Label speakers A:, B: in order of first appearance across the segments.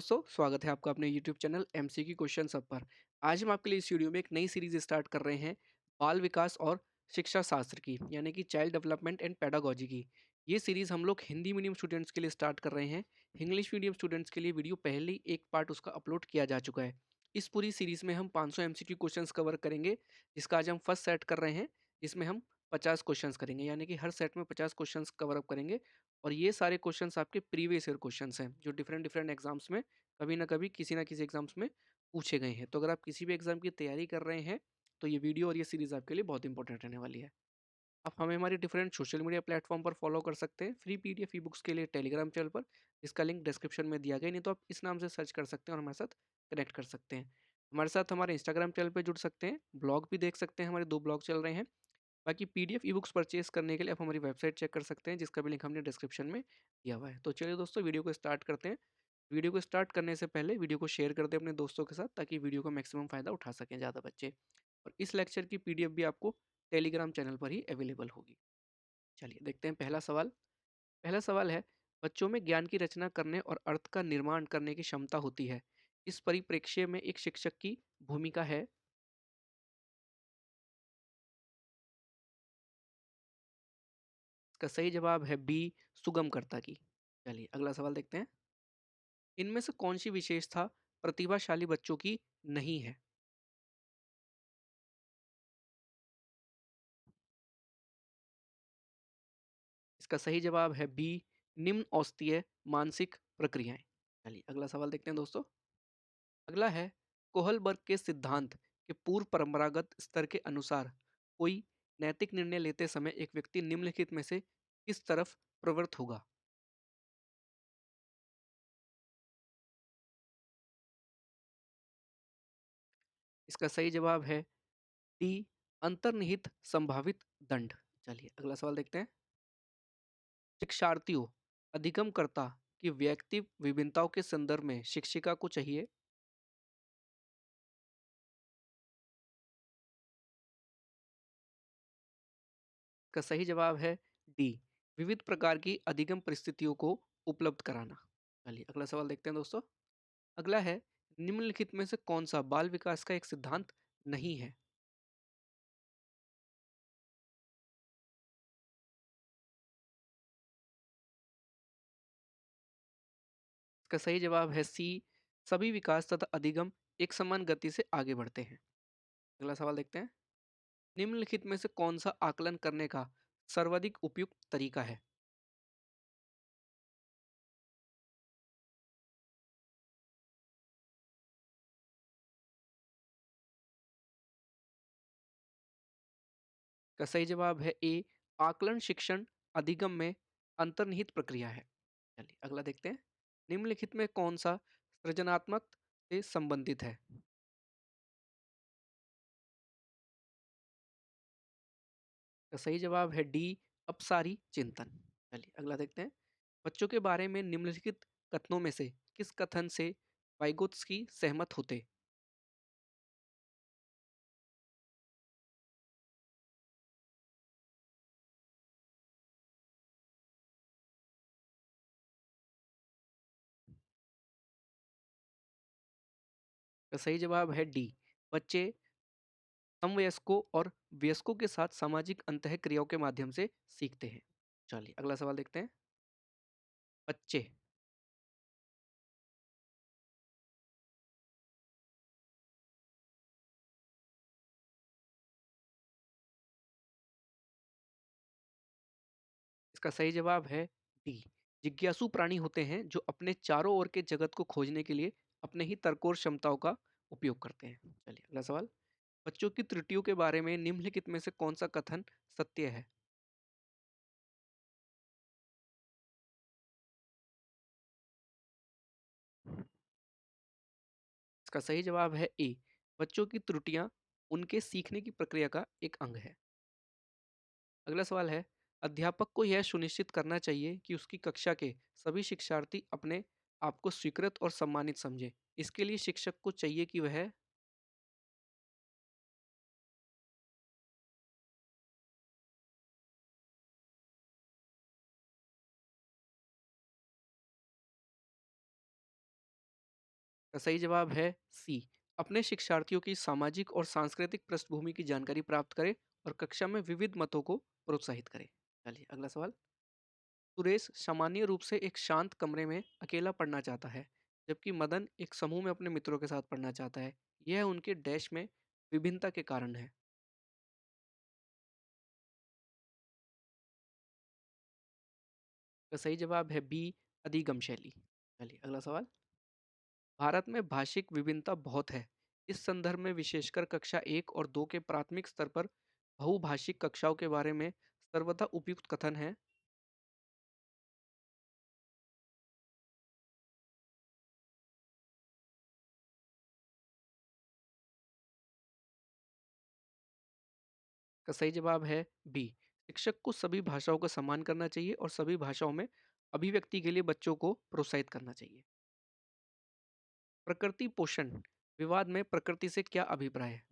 A: दोस्तों, स्वागत है आपका अपने यूट्यूब चैनल एमसीक्यू क्वेश्चन सब पर। आज हम आपके लिए इस वीडियो में एक नई सीरीज स्टार्ट कर रहे हैं, बाल विकास और शिक्षा शास्त्र की, यानी कि चाइल्ड डेवलपमेंट एंड पेडागोजी की। ये सीरीज हम लोग हिंदी मीडियम स्टूडेंट्स के लिए स्टार्ट कर रहे हैं। इंग्लिश मीडियम स्टूडेंट्स के लिए वीडियो पहले ही एक पार्ट उसका अपलोड किया जा चुका है। इस पूरी सीरीज में हम 500 एमसीक्यू क्वेश्चंस कवर करेंगे, जिसका आज हम फर्स्ट सेट कर रहे हैं। इसमें हम 50 क्वेश्चंस करेंगे, यानी कि हर सेट में 50 क्वेश्चंस कवर अप करेंगे। और ये सारे क्वेश्चंस आपके प्रीवियस ईयर क्वेश्चंस हैं, जो डिफरेंट डिफरेंट एग्जाम्स में कभी ना कभी किसी ना किसी एग्जाम्स में पूछे गए हैं। तो अगर आप किसी भी एग्जाम की तैयारी कर रहे हैं, तो ये वीडियो और ये सीरीज आपके लिए बहुत इंपॉर्टेंट रहने वाली है। आप हमें हमारे डिफरेंट सोशल मीडिया प्लेटफॉर्म पर फॉलो कर सकते हैं। फ्री पीडीएफ ई बुक्स के लिए टेलीग्राम चैनल पर, इसका लिंक डिस्क्रिप्शन में दिया गया, नहीं तो आप इस नाम से सर्च कर सकते हैं और हमारे साथ कनेक्ट कर सकते हैं। हमारे साथ हमारे इंस्टाग्राम चैनल पर जुड़ सकते हैं, ब्लॉग भी देख सकते हैं, हमारे 2 ब्लॉग चल रहे हैं। बाकी पीडीएफ ई बुक्स परचेज करने के लिए आप हमारी वेबसाइट चेक कर सकते हैं, जिसका भी लिंक हमने डिस्क्रिप्शन में दिया हुआ है। तो चलिए दोस्तों, वीडियो को स्टार्ट करते हैं। वीडियो को स्टार्ट करने से पहले वीडियो को शेयर कर दें अपने दोस्तों के साथ, ताकि वीडियो का मैक्सिमम फ़ायदा उठा सकें ज़्यादा बच्चे। और इस लेक्चर की पीडीएफ भी आपको टेलीग्राम चैनल पर ही अवेलेबल होगी। चलिए देखते हैं पहला सवाल। पहला सवाल है, बच्चों में ज्ञान की रचना करने और अर्थ का निर्माण करने की क्षमता होती है। इस परिप्रेक्ष्य में एक शिक्षक की भूमिका है। इसका सही जवाब है बी, सुगमकर्ता की। चलिए अगला सवाल देखते हैं। इनमें से कौन सी विशेषता प्रतिभाशाली बच्चों की नहीं है? इसका सही जवाब है बी, निम्न औस्तीय मानसिक प्रक्रियाएं। चलिए अगला सवाल देखते हैं दोस्तों। अगला है, कोहलबर्ग के सिद्धांत के पूर्व परंपरागत स्तर के अनुसार कोई नैतिक निर्णय लेते समय एक व्यक्ति निम्नलिखित में से किस तरफ प्रवृत्त होगा? इसका सही जवाब है डी, अंतर्निहित संभावित दंड। चलिए अगला सवाल देखते हैं। शिक्षार्थियों, अधिगमकर्ता की व्यक्ति विभिन्नताओं के संदर्भ में शिक्षिका को चाहिए। का सही जवाब है डी, विविध प्रकार की अधिगम परिस्थितियों को उपलब्ध कराना। चलिए अगला सवाल देखते हैं दोस्तों। अगला है, निम्नलिखित में से कौन सा बाल विकास का एक सिद्धांत नहीं है? इसका सही जवाब है सी, सभी विकास तथा अधिगम एक समान गति से आगे बढ़ते हैं। अगला सवाल देखते हैं। निम्नलिखित में से कौन सा आकलन करने का सर्वाधिक उपयुक्त तरीका है? का सही जवाब है ए, आकलन शिक्षण अधिगम में अंतर्निहित प्रक्रिया है। चलिए अगला देखते हैं। निम्नलिखित में कौन सा सृजनात्मक से संबंधित है? का सही जवाब है डी, अपसारी चिंतन। चलिए अगला देखते हैं। बच्चों के बारे में निम्नलिखित कथनों में से किस कथन से वाइगोत्स्की सहमत होते? का सही जवाब है डी, बच्चे समवयस्कों और वयस्कों के साथ सामाजिक अंतः क्रियाओं के माध्यम से सीखते हैं। चलिए अगला सवाल देखते हैं। बच्चे, इसका सही जवाब है डी, जिज्ञासु प्राणी होते हैं जो अपने चारों ओर के जगत को खोजने के लिए अपने ही तर्क और क्षमताओं का उपयोग करते हैं। चलिए अगला सवाल। बच्चों की त्रुटियों के बारे में निम्नलिखित में से कौन सा कथन सत्य है? इसका सही जवाब है ए, बच्चों की त्रुटियां उनके सीखने की प्रक्रिया का एक अंग है। अगला सवाल है, अध्यापक को यह सुनिश्चित करना चाहिए कि उसकी कक्षा के सभी शिक्षार्थी अपने आप को स्वीकृत और सम्मानित समझें। इसके लिए शिक्षक को चाहिए कि वह का सही जवाब है सी। अपने शिक्षार्थियों की सामाजिक और सांस्कृतिक पृष्ठभूमि की जानकारी प्राप्त करें और कक्षा में विविध मतों को प्रोत्साहित करें। चलिए अगला सवाल। सुरेश सामान्य रूप से एक शांत कमरे में अकेला पढ़ना चाहता है, जबकि मदन एक समूह में अपने मित्रों के साथ पढ़ना चाहता है। यह उनके डैश में विभिन्नता के कारण है। तो सही जवाब है बी, अधिगम शैली। चलिए अगला सवाल। भारत में भाषिक विभिन्नता बहुत है। इस संदर्भ में विशेषकर कक्षा 1 और 2 के प्राथमिक स्तर पर बहुभाषिक कक्षाओं के बारे में सर्वथा उपयुक्त कथन है। का सही जवाब है बी। शिक्षक को सभी भाषाओं का सम्मान करना चाहिए और सभी भाषाओं में अभिव्यक्ति के लिए बच्चों को प्रोत्साहित करना चाहिए। प्रकृति पोषण विवाद में प्रकृति से क्या अभिप्राय है?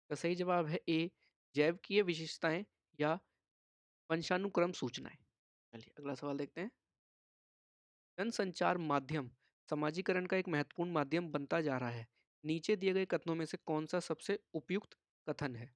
A: का सही जवाब है ए, जैविकीय विशेषताएं या वंशानुक्रम सूचनाएं। चलिए अगला सवाल देखते हैं। जनसंचार माध्यम समाजीकरण का एक महत्वपूर्ण माध्यम बनता जा रहा है। नीचे दिए गए कथनों में से कौन सा सबसे उपयुक्त कथन है?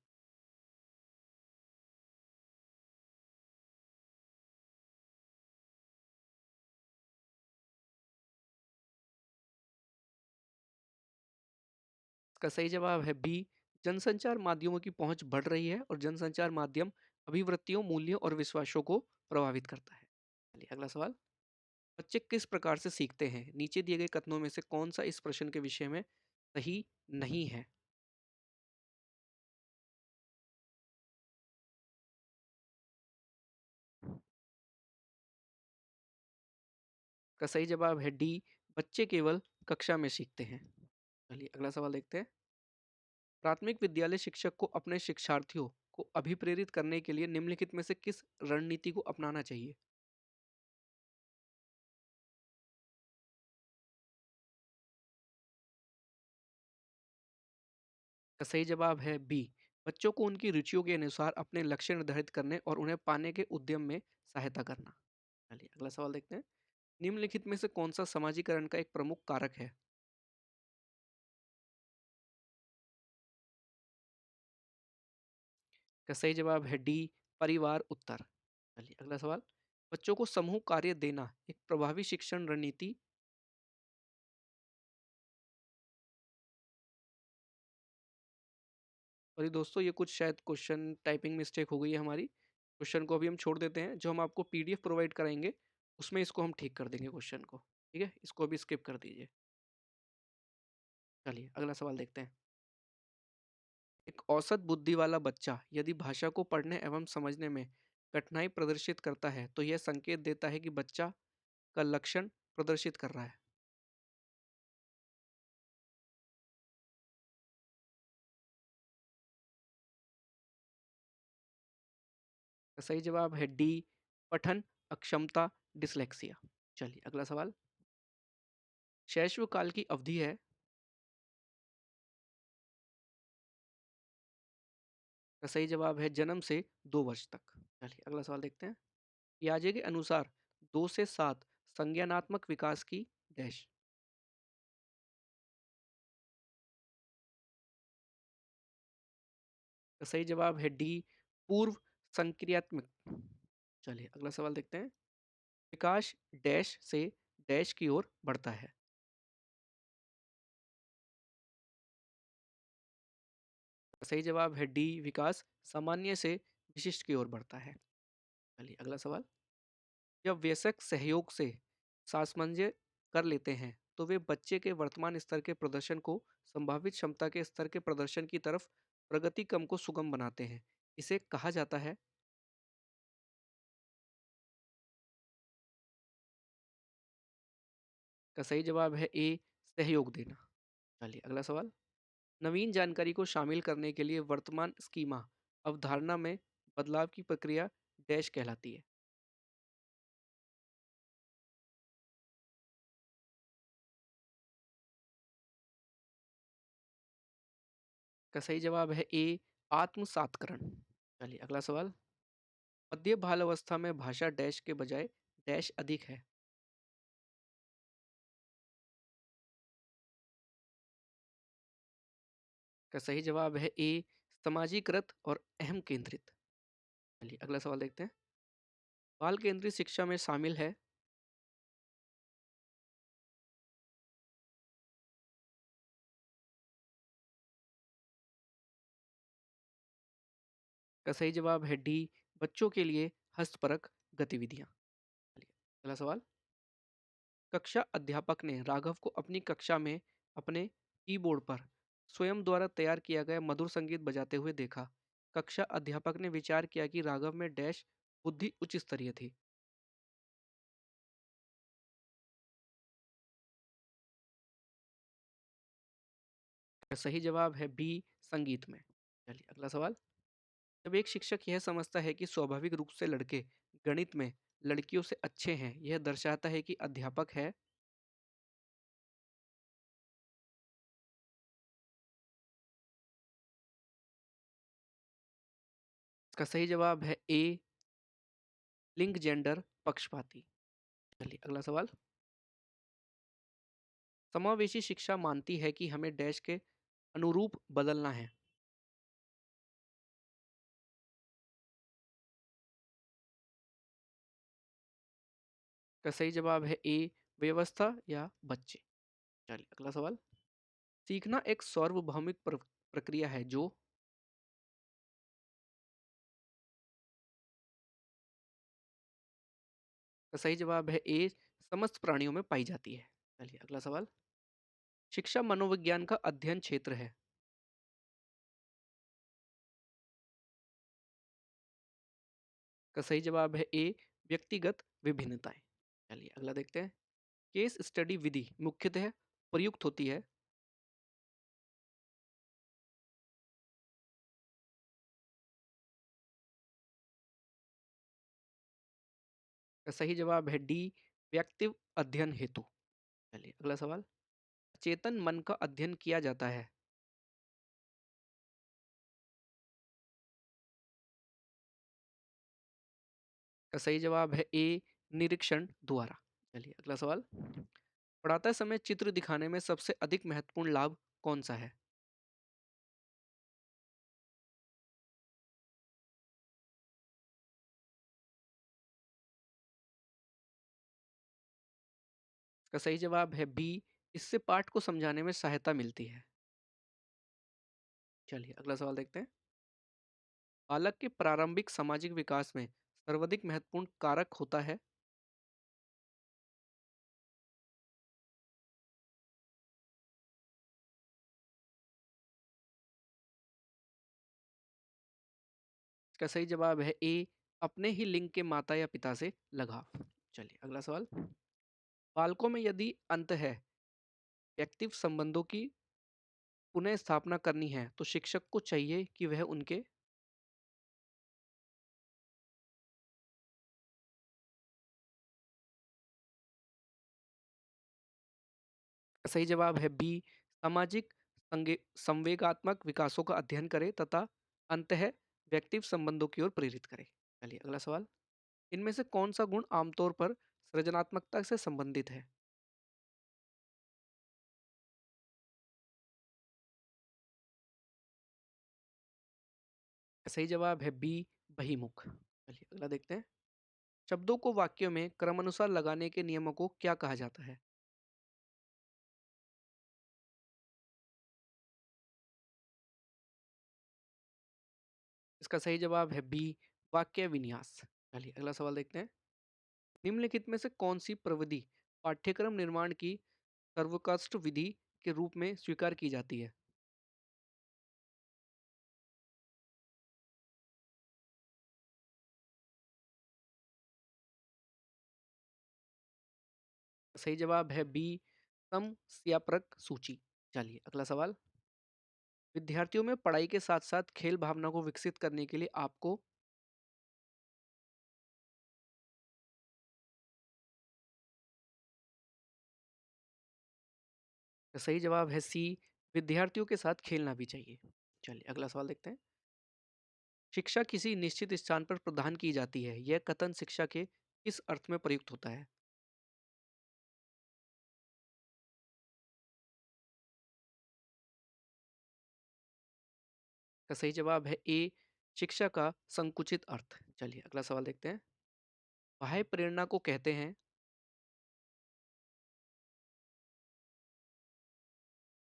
A: इसका सही जवाब है बी। जनसंचार माध्यमों की पहुंच बढ़ रही है और जनसंचार माध्यम अभिवृत्तियों, मूल्यों और विश्वासों को प्रभावित करता है। चलिए अगला सवाल। बच्चे किस प्रकार से सीखते हैं? नीचे दिए गए कथनों में से कौन सा इस प्रश्न के विषय में सही नहीं है? का सही जवाब है डी, बच्चे केवल कक्षा में सीखते हैं। चलिए अगला सवाल देखते हैं। प्राथमिक विद्यालय शिक्षक को अपने शिक्षार्थियों को अभिप्रेरित करने के लिए निम्नलिखित में से किस रणनीति को अपनाना चाहिए? का सही जवाब है बी। बच्चों को उनकी रुचियों के अनुसार अपने लक्ष्य निर्धारित करने और उन्हें पाने के उद्यम में सहायता करना। चलिए अगला सवाल देखते हैं। निम्नलिखित में से कौन सा समाजीकरण का एक प्रमुख कारक है? का सही जवाब है डी, परिवार उत्तर। चलिए अगला सवाल। बच्चों को समूह कार्य देना एक प्रभावी शिक्षण रणनीति। और ये दोस्तों, ये कुछ शायद क्वेश्चन टाइपिंग मिस्टेक हो गई है हमारी। क्वेश्चन को अभी हम छोड़ देते हैं, जो हम आपको पीडीएफ प्रोवाइड कराएंगे उसमें इसको हम ठीक कर देंगे क्वेश्चन को। ठीक है, इसको अभी स्किप कर दीजिए। चलिए अगला सवाल देखते हैं। एक औसत बुद्धि वाला बच्चा यदि भाषा को पढ़ने एवं समझने में कठिनाई प्रदर्शित करता है तो यह संकेत देता है कि बच्चा का लक्षण प्रदर्शित कर रहा है। तो सही जवाब है डी, पठन अक्षमता, डिसलेक्सिया। चलिए अगला सवाल। शैशव काल की अवधि है। का सही जवाब है जन्म से 2 वर्ष तक। चलिए अगला सवाल देखते हैं। पियाजे के अनुसार 2 से 7 संज्ञानात्मक विकास की डैश। का सही जवाब है डी, पूर्व संक्रियात्मक। चलिए अगला सवाल देखते हैं। विकास डैश से डैश की ओर बढ़ता है। का सही जवाब है डी, विकास सामान्य से विशिष्ट की ओर बढ़ता है। चलिए अगला सवाल। जब वयस्क सहयोग से सामंजस्य कर लेते हैं तो वे बच्चे के वर्तमान स्तर के प्रदर्शन को संभावित क्षमता के स्तर के प्रदर्शन की तरफ प्रगति क्रम को सुगम बनाते हैं। इसे कहा जाता है। का सही जवाब है ए, सहयोग देना। चलिए अगला सवाल। नवीन जानकारी को शामिल करने के लिए वर्तमान स्कीमा अवधारणा में बदलाव की प्रक्रिया डैश कहलाती है। का सही जवाब है ए, आत्मसातकरण। चलिए अगला सवाल। मध्य बाल अवस्था में भाषा डैश के बजाय डैश अधिक है। का सही जवाब है ए, समाजीकृत और अहम केंद्रित। चलिए अगला सवाल देखते हैं। बाल केंद्रित शिक्षा में शामिल है। का सही जवाब है डी, बच्चों के लिए हस्तपरक गतिविधियां। चलिए अगला सवाल। कक्षा अध्यापक ने राघव को अपनी कक्षा में अपने कीबोर्ड पर स्वयं द्वारा तैयार किया गया मधुर संगीत बजाते हुए देखा। कक्षा अध्यापक ने विचार किया कि राघव में डैश बुद्धि उच्च स्तरीय थी। सही जवाब है बी, संगीत में। चलिए अगला सवाल। जब एक शिक्षक यह समझता है कि स्वाभाविक रूप से लड़के गणित में लड़कियों से अच्छे हैं, यह दर्शाता है कि अध्यापक है। इसका सही जवाब है ए, लिंग जेंडर पक्षपाती। चलिए अगला सवाल। समावेशी शिक्षा मानती है कि हमें डैश के अनुरूप बदलना है। का सही जवाब है ए, व्यवस्था या बच्चे। चलिए अगला सवाल। सीखना एक सार्वभौमिक प्रक्रिया है जो। का सही जवाब है ए, समस्त प्राणियों में पाई जाती है। चलिए अगला सवाल। शिक्षा मनोविज्ञान का अध्ययन क्षेत्र है। का सही जवाब है ए, व्यक्तिगत विभिन्नताएं। चलिए अगला देखते हैं। केस स्टडी विधि मुख्यतः प्रयुक्त होती है। का सही जवाब है डी, व्यक्ति अध्ययन हेतु। चलिए अगला सवाल। चेतन मन का अध्ययन किया जाता है। का सही जवाब है ए, निरीक्षण द्वारा। चलिए अगला सवाल। पढ़ाते समय चित्र दिखाने में सबसे अधिक महत्वपूर्ण लाभ कौन सा है। का सही जवाब है बी, इससे पाठ को समझाने में सहायता मिलती है। चलिए अगला सवाल देखते हैं। बालक के प्रारंभिक सामाजिक विकास में सर्वाधिक महत्वपूर्ण कारक होता है। इसका सही जवाब है ए, अपने ही लिंग के माता या पिता से लगाव। चलिए अगला सवाल। बालकों में यदि अंत है व्यक्तिव संबंधों की पुनः स्थापना करनी है तो शिक्षक को चाहिए कि वह उनके। सही जवाब है बी, सामाजिक संवेगात्मक विकासों का अध्ययन करे तथा अंतः व्यक्तिव संबंधों की ओर प्रेरित करे। चलिए अगला सवाल। इनमें से कौन सा गुण आमतौर पर सृजनात्मकता से संबंधित है। सही जवाब है बी, बहिमुख। चलिए अगला देखते हैं। शब्दों को वाक्यों में क्रमानुसार लगाने के नियमों को क्या कहा जाता है। इसका सही जवाब है बी, वाक्य विन्यास। चलिए अगला सवाल देखते हैं। निम्नलिखित में से कौन सी प्रविधि पाठ्यक्रम निर्माण की सर्वोत्कृष्ट विधि के रूप में स्वीकार की जाती है। सही जवाब है बी, समस्यापरक सूची। चलिए अगला सवाल। विद्यार्थियों में पढ़ाई के साथ साथ खेल भावना को विकसित करने के लिए आपको। सही जवाब है सी, विद्यार्थियों के साथ खेलना भी चाहिए। चलिए अगला सवाल देखते हैं। शिक्षा किसी निश्चित स्थान पर प्रदान की जाती है, यह कथन शिक्षा के किस अर्थ में प्रयुक्त होता है? का सही जवाब है ए, शिक्षा का संकुचित अर्थ। चलिए अगला सवाल देखते हैं। बाह्य प्रेरणा को कहते हैं।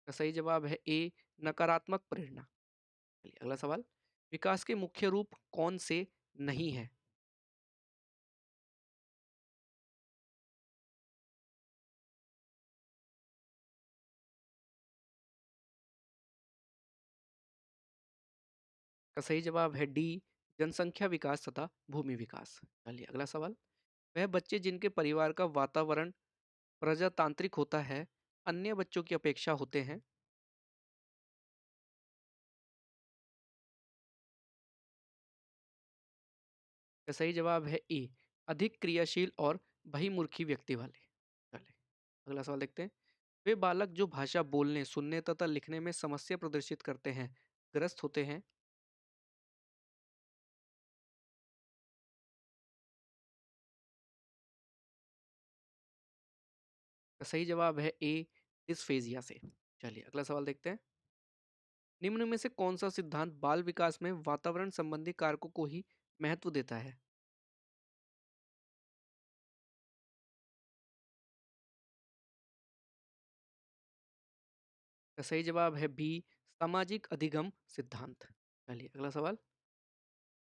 A: का सही जवाब है ए, नकारात्मक प्रेरणा। चलिए अगला सवाल। विकास के मुख्य रूप कौन से नहीं है? का सही जवाब है डी, जनसंख्या विकास तथा भूमि विकास। चलिए अगला सवाल। वह बच्चे जिनके परिवार का वातावरण प्रजातांत्रिक होता है, अन्य बच्चों की अपेक्षा होते हैं। का सही जवाब है ए, अधिक क्रियाशील और बहिर्मुखी व्यक्ति वाले। चलिए अगला सवाल देखते हैं। वे बालक जो भाषा बोलने, सुनने तथा लिखने में समस्या प्रदर्शित करते हैं, ग्रस्त होते हैं। का सही जवाब है ए, डिस्फेजिया से। चलिए अगला सवाल देखते हैं। निम्न में से कौन सा सिद्धांत बाल विकास में वातावरण संबंधी कारकों को ही महत्व देता है? का सही जवाब है बी, सामाजिक अधिगम सिद्धांत। चलिए अगला सवाल।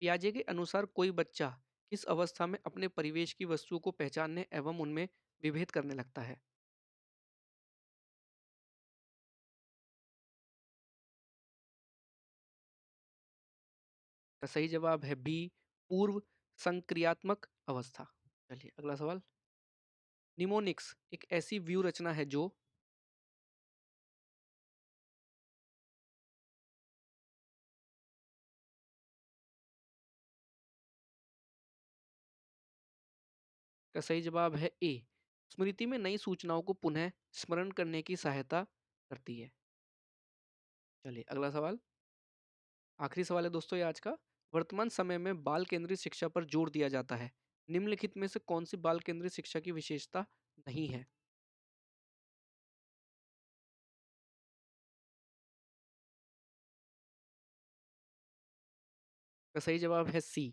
A: पियाजे के अनुसार कोई बच्चा किस अवस्था में अपने परिवेश की वस्तुओं को पहचानने एवं उनमें विभेद करने लगता है? का सही जवाब है बी, पूर्व संक्रियात्मक अवस्था। चलिए अगला सवाल। निमोनिक्स एक ऐसी व्यू रचना है जो। का सही जवाब है ए, स्मृति में नई सूचनाओं को पुनः स्मरण करने की सहायता करती है। चलिए अगला सवाल। आखिरी सवाल है दोस्तों ये आज का। वर्तमान समय में बाल केंद्रित शिक्षा पर जोर दिया जाता है, निम्नलिखित में से कौन सी बाल केंद्रित शिक्षा की विशेषता नहीं है? का सही जवाब है सी,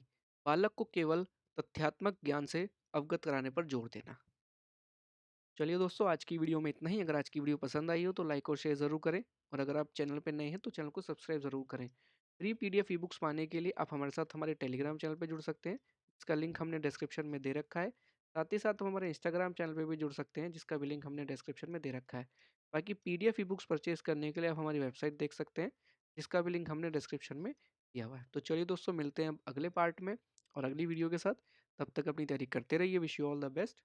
A: बालक को केवल तथ्यात्मक ज्ञान से अवगत कराने पर जोर देना। चलिए दोस्तों आज की वीडियो में इतना ही। अगर आज की वीडियो पसंद आई हो तो लाइक और शेयर ज़रूर करें, और अगर आप चैनल पर नए हैं तो चैनल को सब्सक्राइब ज़रूर करें। फ्री पीडीएफ ई बुक्स पाने के लिए आप हमारे साथ हमारे टेलीग्राम चैनल पर जुड़ सकते हैं, जिसका लिंक हमने डिस्क्रिप्शन में दे रखा है। साथ ही साथ हम हमारे इंस्टाग्राम चैनल पर भी जुड़ सकते हैं, जिसका भी लिंक हमने डिस्क्रिप्शन में दे रखा है। बाकी पीडीएफ ई बुक्स परचेज करने के लिए आप हमारी वेबसाइट देख सकते हैं, जिसका भी लिंक हमने डिस्क्रिप्शन में दिया हुआ है। तो चलिए दोस्तों मिलते हैं अब अगले पार्ट में और अगली वीडियो के साथ। तब तक अपनी तैयारी करते रहिए। Wish you all the best.